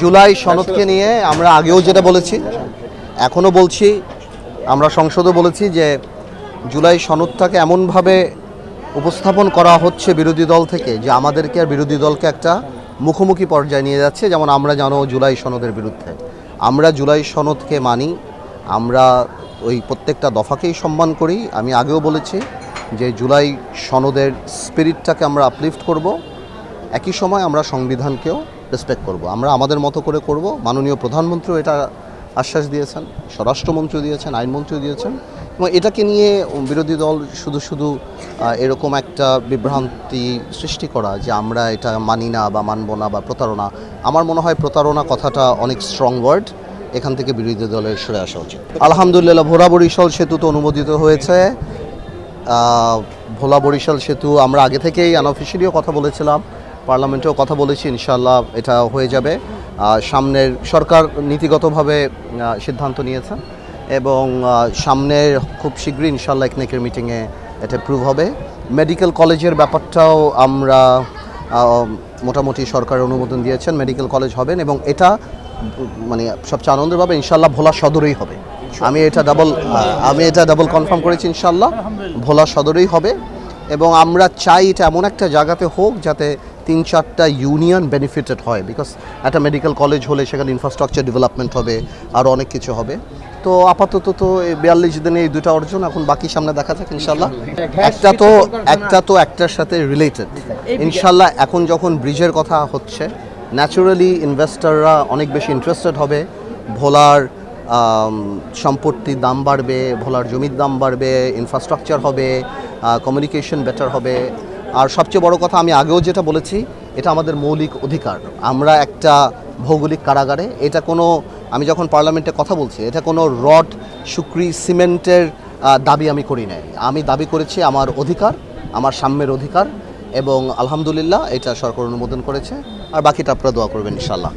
জুলাই সনদকে নিয়ে আমরা আগেও যেটা বলেছি, এখনও বলছি, আমরা সংসদে বলেছি যে জুলাই সনদটাকে এমনভাবে উপস্থাপন করা হচ্ছে বিরোধী দল থেকে যে আমাদেরকে আর বিরোধী দলকে একটা মুখোমুখি পর্যায়ে নিয়ে যাচ্ছে। যেমন আমরা জানো জুলাই সনদের বিরুদ্ধে, আমরা জুলাই সনদকে মানি, আমরা ওই প্রত্যেকটা দফাকেই সম্মান করি। আমি আগেও বলেছি যে জুলাই সনদের স্পিরিটটাকে আমরা আপলিফট করব, একই সময় আমরা সংবিধানকেও রেসপেক্ট করব। আমরা আমাদের মতো করে করব। মাননীয় প্রধানমন্ত্রীও এটা আশ্বাস দিয়েছেন, স্বরাষ্ট্রমন্ত্রী দিয়েছেন, আইনমন্ত্রী দিয়েছেন, এবং এটাকে নিয়ে বিরোধী দল শুধু এরকম একটা বিভ্রান্তি সৃষ্টি করা যে আমরা এটা মানি না বা মানব না বা প্রতারণা, আমার মনে হয় প্রতারণা কথাটা অনেক স্ট্রং ওয়ার্ড, এখান থেকে বিরোধী দলের সরে আসা উচিত। আলহামদুলিল্লাহ, ভোলা বরিশাল সেতু তো অনুমোদিত হয়েছে। ভোলা বরিশাল সেতু আমরা আগে থেকেই আনঅফিশিয়ালিও কথা বলেছিলাম, পার্লামেন্টেও কথা বলেছি, ইনশাআল্লাহ এটা হয়ে যাবে। সামনের সরকার নীতিগতভাবে সিদ্ধান্ত নিয়েছে এবং সামনের খুব শীঘ্রই ইনশাআল্লাহ একনেকের মিটিংয়ে এটা প্রুভ হবে। মেডিকেল কলেজের ব্যাপারটাও আমরা মোটামুটি সরকার অনুমোদন দিয়েছেন, মেডিকেল কলেজ হবেন এবং এটা মানে সবচেয়ে আনন্দের ভাবে ইনশাআল্লাহ ভোলা সদরেই হবে। আমি এটা ডাবল কনফার্ম করেছি, ইনশাআল্লাহ ভোলা সদরেই হবে। এবং আমরা চাই এটা এমন একটা জায়গাতে হোক যাতে 3-4টা ইউনিয়ন বেনিফিটেড হয়, বিকজ একটা মেডিকেল কলেজ হলে সেখানে ইনফ্রাস্ট্রাকচার ডেভেলপমেন্ট হবে, আর অনেক কিছু হবে। তো আপাতত তো 42 দিনে এই দুটো অর্জন, এখন বাকি সামনে দেখা যাক ইনশাআল্লাহ। একটা তো একটার সাথে রিলেটেড ইনশাআল্লাহ। এখন যখন ব্রিজের কথা হচ্ছে, ন্যাচুরালি ইনভেস্টররা অনেক বেশি ইন্টারেস্টেড হবে। ভোলার সম্পত্তির দাম বাড়বে, ভোলার জমির দাম বাড়বে, ইনফ্রাস্ট্রাকচার হবে, কমিউনিকেশন বেটার হবে। আর সবচেয়ে বড় কথা, আমি আগেও যেটা বলেছি, এটা আমাদের মৌলিক অধিকার। আমরা একটা ভৌগোলিক কারাগারে, এটা কোনো, আমি যখন পার্লামেন্টে কথা বলছি, এটা কোনো রড শুক্রি সিমেন্টের দাবি আমি করি নাই। আমি দাবি করেছি আমার অধিকার, আমার সাম্যের অধিকার, এবং আলহামদুলিল্লাহ এটা সরকার অনুমোদন করেছে। আর বাকিটা আপনারা দোয়া করবেন ইনশাআল্লাহ।